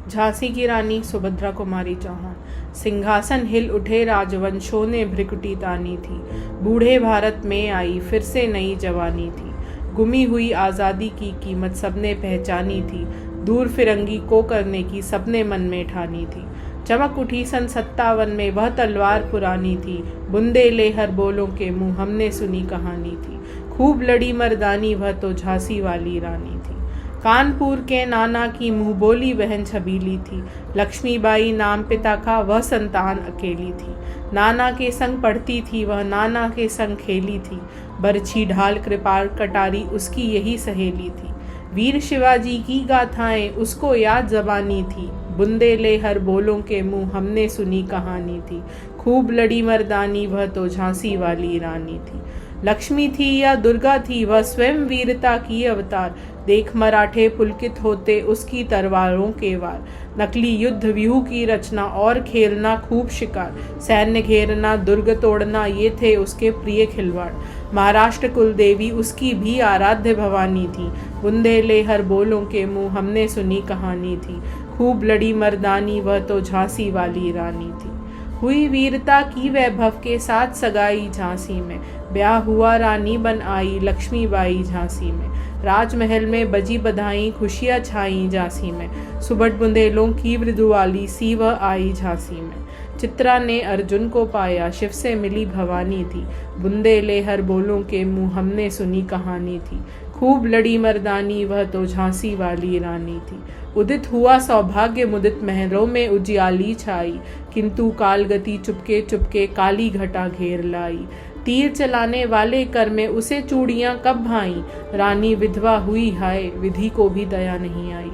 झांसी की रानी सुभद्रा कुमारी चौहान। सिंहासन हिल उठे राजवंशों ने भ्रिकुटी तानी थी। बूढ़े भारत में आई फिर से नई जवानी थी। गुमी हुई आज़ादी की कीमत सबने पहचानी थी। दूर फिरंगी को करने की सबने मन में ठानी थी। चमक उठी सन 57 में वह तलवार पुरानी थी। बुंदे ले हर बोलों के मुंह हमने सुनी कहानी थी। खूब लड़ी मर्दानी वह तो झांसी वाली रानी थी। कानपुर के नाना की मुंह बोली बहन छबीली थी। लक्ष्मीबाई नाम पिता का वह संतान अकेली थी। नाना के संग पढ़ती थी वह, नाना के संग खेली थी। बरछी ढाल कृपाल कटारी उसकी यही सहेली थी। वीर शिवाजी की गाथाएं उसको याद जबानी थी। बुंदे ले हर बोलों के मुंह हमने सुनी कहानी थी। खूब लड़ी मर्दानी वह तो झांसी वाली रानी थी। लक्ष्मी थी या दुर्गा थी वह स्वयं वीरता की अवतार। देख मराठे पुलकित होते उसकी तलवारों के वार। नकली युद्ध व्यूह की रचना और खेलना खूब शिकार। सैन्य घेरना दुर्ग तोड़ना ये थे उसके प्रिय खिलवाड़। महाराष्ट्र कुलदेवी उसकी भी आराध्य भवानी थी। बुंदे ले हर बोलों के मुंह हमने सुनी कहानी थी। खूब लड़ी मर्दानी वह तो झांसी वाली रानी थी। हुई वीरता की वैभव के साथ सगाई झांसी में। ब्याह हुआ रानी बन आई लक्ष्मीबाई झांसी में। राजमहल में बजी बधाई खुशियाँ छाई झांसी में। सुबह बुंदेलों की मृदुवाली सी वह आई झांसी में। चित्रा ने अर्जुन को पाया शिव से मिली भवानी थी। बुंदे ले हर बोलों के मुंह हमने सुनी कहानी थी। खूब लड़ी मर्दानी वह तो झांसी वाली रानी थी। उदित हुआ सौभाग्य मुदित महलों में उजियाली छाई। किंतु कालगति चुपके चुपके काली घटा घेर लाई। तीर चलाने वाले कर में उसे चूड़ियां कब भाई। रानी विधवा हुई हाय विधि को भी दया नहीं आई।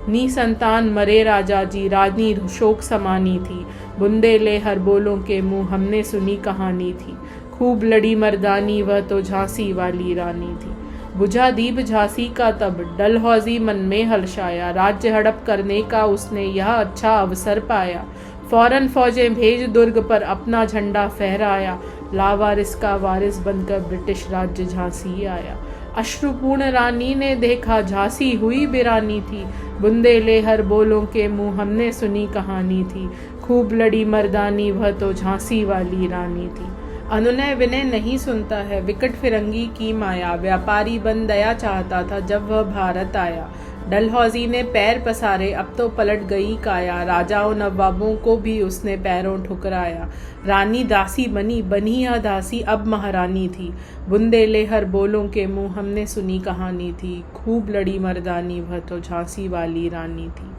नी संतान मरे राजा जी रानी शोक समानी थी। बुंदे ले हर बोलों के मुंह हमने सुनी कहानी थी। खूब लड़ी मर्दानी वह तो झांसी वाली रानी थी। बुझा दीप झांसी का तब डलहौजी मन में हर्षाया। राज्य हड़प करने का उसने यह अच्छा अवसर पाया। फौरन फौजें भेज दुर्ग पर अपना झंडा फहराया। लावारिस का वारिस बनकर ब्रिटिश राज्य झांसी आया। अश्रुपूर्ण रानी ने देखा झांसी हुई बिरानी थी। बुंदे ले हर बोलों के मुंह हमने सुनी कहानी थी। खूब लड़ी मर्दानी वह तो झांसी वाली रानी थी। अनुनय विनय नहीं सुनता है विकट फिरंगी की माया। व्यापारी बन दया चाहता था जब वह भारत आया। डलहौजी ने पैर पसारे अब तो पलट गई काया। राजाओं नवाबों को भी उसने पैरों ठुकराया। रानी दासी बनी बनी यह दासी अब महारानी थी। बुंदे ले हर बोलों के मुंह हमने सुनी कहानी थी। खूब लड़ी मर्दानी वह तो झांसी वाली रानी थी।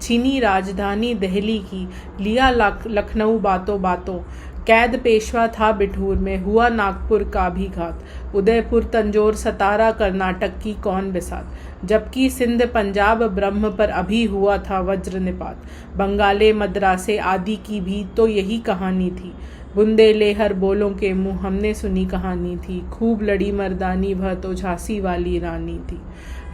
छीनी राजधानी दिल्ली की लिया लखनऊ बातों बातों। कैद पेशवा था बिठूर में हुआ नागपुर का भी घात। उदयपुर तंजौर सतारा कर्नाटक की कौन बिसात। जबकि सिंध पंजाब ब्रह्म पर अभी हुआ था वज्र निपात। बंगाले मद्रासे आदि की भी तो यही कहानी थी। बुंदे ले हर बोलों के मुंह हमने सुनी कहानी थी। खूब लड़ी मर्दानी वह तो झांसी वाली रानी थी।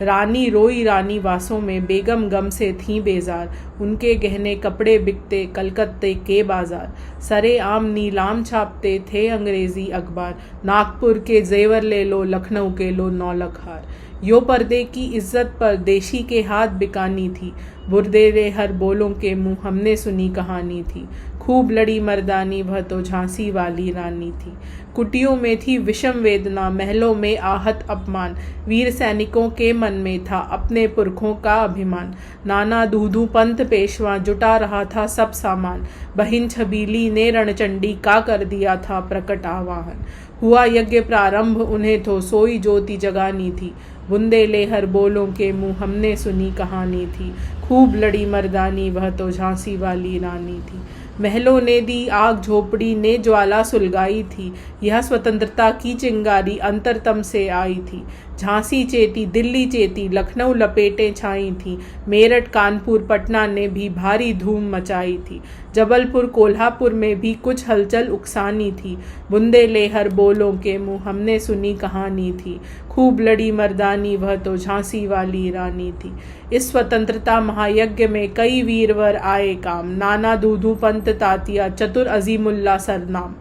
रानी रोई रानी वासों में बेगम गम से थी बेजार। उनके गहने कपड़े बिकते कलकत्ते के बाजार। सरे आम नीलाम छापते थे अंग्रेजी अखबार। नागपुर के जेवर ले लो लखनऊ के लो नौलख हार। यो पर्दे की इज्जत पर देशी के हाथ बिकानी थी। बुर्दे ले हर बोलों के मुंह हमने सुनी कहानी थी। खूब लड़ी मर्दानी वह तो झांसी वाली रानी थी। कुटियों में थी विषम वेदना महलों में आहत अपमान। वीर सैनिकों के मन में था अपने पुरखों का अभिमान। नाना दूधू पंत पेशवा जुटा रहा था सब सामान। बहिन छबीली ने रणचंडी का कर दिया था प्रकट आवाहन। हुआ यज्ञ प्रारंभ उन्हें तो सोई ज्योति जगानी थी। बुंदे ले हर बोलों के मुंह हमने सुनी कहानी थी। खूब लड़ी मर्दानी वह तो झांसी वाली रानी थी। महलों ने दी आग झोपड़ी ने ज्वाला सुलगाई थी। यह स्वतंत्रता की चिंगारी अंतरतम से आई थी। झांसी चेती दिल्ली चेती लखनऊ लपेटें छाई थी। मेरठ कानपुर पटना ने भी भारी धूम मचाई थी। जबलपुर कोल्हापुर में भी कुछ हलचल उकसानी थी। बुंदे ले हर बोलों के मुंह हमने सुनी कहानी थी। खूब लड़ी मर्दानी वह तो झांसी वाली रानी थी। इस स्वतंत्रता महायज्ञ में कई वीरवर आए काम। नाना दूधू पंत तातिया चतुर अजीमुल्ला सरनाम।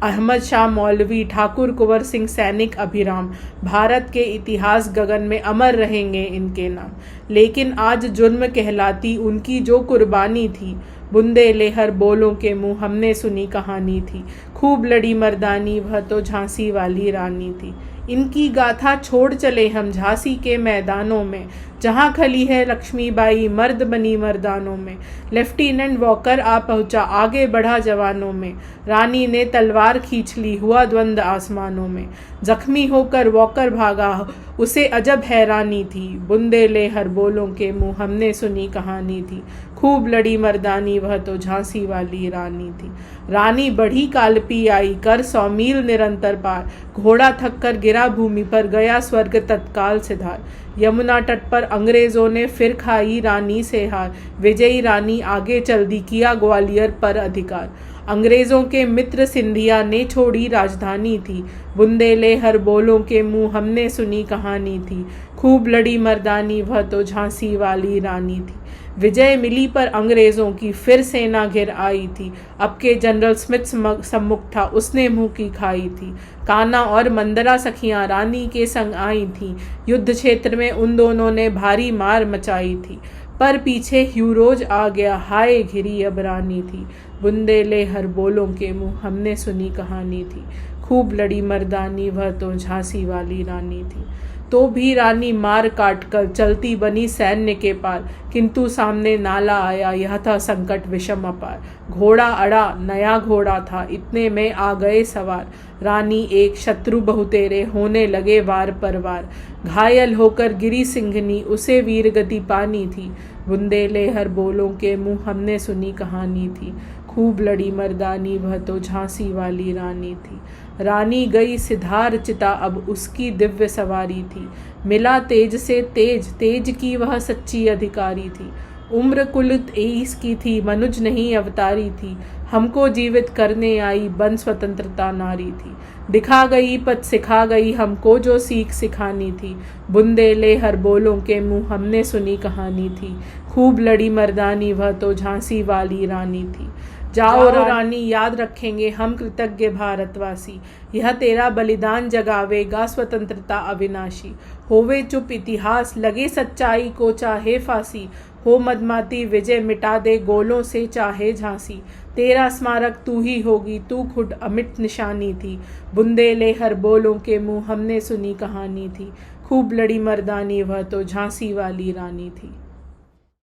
अहमद शाह मौलवी, ठाकुर कुंवर सिंह सैनिक अभिराम, भारत के इतिहास गगन में अमर रहेंगे इनके नाम। लेकिन आज जुर्म कहलाती उनकी जो कुर्बानी थी, बुंदे लेहर बोलों के मुंह हमने सुनी कहानी थी। खूब लड़ी मर्दानी वह तो झांसी वाली रानी थी। इनकी गाथा छोड़ चले हम झांसी के मैदानों में, जहाँ खली है लक्ष्मीबाई मर्द बनी मर्दानों में। लेफ्टिनेंट वॉकर आ पहुँचा, आगे बढ़ा जवानों में, रानी ने तलवार खींच ली, हुआ द्वंद आसमानों में। जख्मी होकर वॉकर भागा, उसे अजब हैरानी थी, बुंदे लेहर बोलों के मुंह हमने सुनी कहानी थी। खूब लड़ी मर्दानी वह तो झांसी वाली रानी थी। रानी बढ़ी कालपी आई, कर 100 मील निरंतर पार, घोड़ा थक कर गिरा भूमि पर, गया स्वर्ग तत्काल से धार। यमुना तट पर अंग्रेजों ने फिर खाई रानी से हार, विजयी रानी आगे चल दी, किया ग्वालियर पर अधिकार। अंग्रेजों के मित्र सिंधिया ने छोड़ी राजधानी थी, बुंदे लेहर बोलों के मुंह हमने सुनी कहानी थी। खूब लड़ी मर्दानी वह तो झांसी वाली रानी थी। विजय मिली पर अंग्रेजों की, फिर सेना घिर आई थी। अब के जनरल स्मिथ सम्मुख था, उसने मुंह की खाई थी। कान्हा और मंदरा सखियां रानी के संग आई थीं, युद्ध क्षेत्र में उन दोनों ने भारी मार मचाई थी। पर पीछे ह्यूरोज आ गया, हाय घिरी अब रानी थी। बुंदे लेहर बोलों के मुंह हमने सुनी कहानी थी। खूब लड़ी मर्दानी वह तो झांसी वाली रानी थी। तो भी रानी मार काट कर चलती बनी सैन्य के पार, किंतु सामने नाला आया, यह था संकट विषम अपार। घोड़ा अड़ा, नया घोड़ा था, इतने में आ गए सवार। रानी एक, शत्रु बहुतेरे, होने लगे वार पर वार। घायल होकर गिरी सिंघनी, उसे वीर गति पानी थी। बुंदे लेहर बोलों के मुंह हमने सुनी कहानी थी। खूब लड़ी मर्दानी वह तो झांसी वाली रानी थी। रानी गई सिधार चिता, अब उसकी दिव्य सवारी थी। मिला तेज से तेज, तेज की वह सच्ची अधिकारी थी। उम्र कुल 23 की थी, मनुज नहीं अवतारी थी। हमको जीवित करने आई, बन स्वतंत्रता नारी थी। दिखा गई पथ सिखा गई, हमको जो सीख सिखानी थी। बुंदे लेहर बोलों के मुंह हमने सुनी कहानी थी। खूब लड़ी मर्दानी वह तो झांसी वाली रानी थी। जाओ रानी, याद रखेंगे हम कृतज्ञ भारतवासी। यह तेरा बलिदान जगावेगा स्वतंत्रता अविनाशी। होवे चुप इतिहास, लगे सच्चाई को चाहे फांसी। हो मदमाती विजय, मिटा दे गोलों से चाहे झांसी। तेरा स्मारक तू ही होगी, तू खुद अमिट निशानी थी। बुंदे लेहर बोलों के मुंह हमने सुनी कहानी थी। खूब लड़ी मर्दानी वह तो झांसी वाली रानी थी।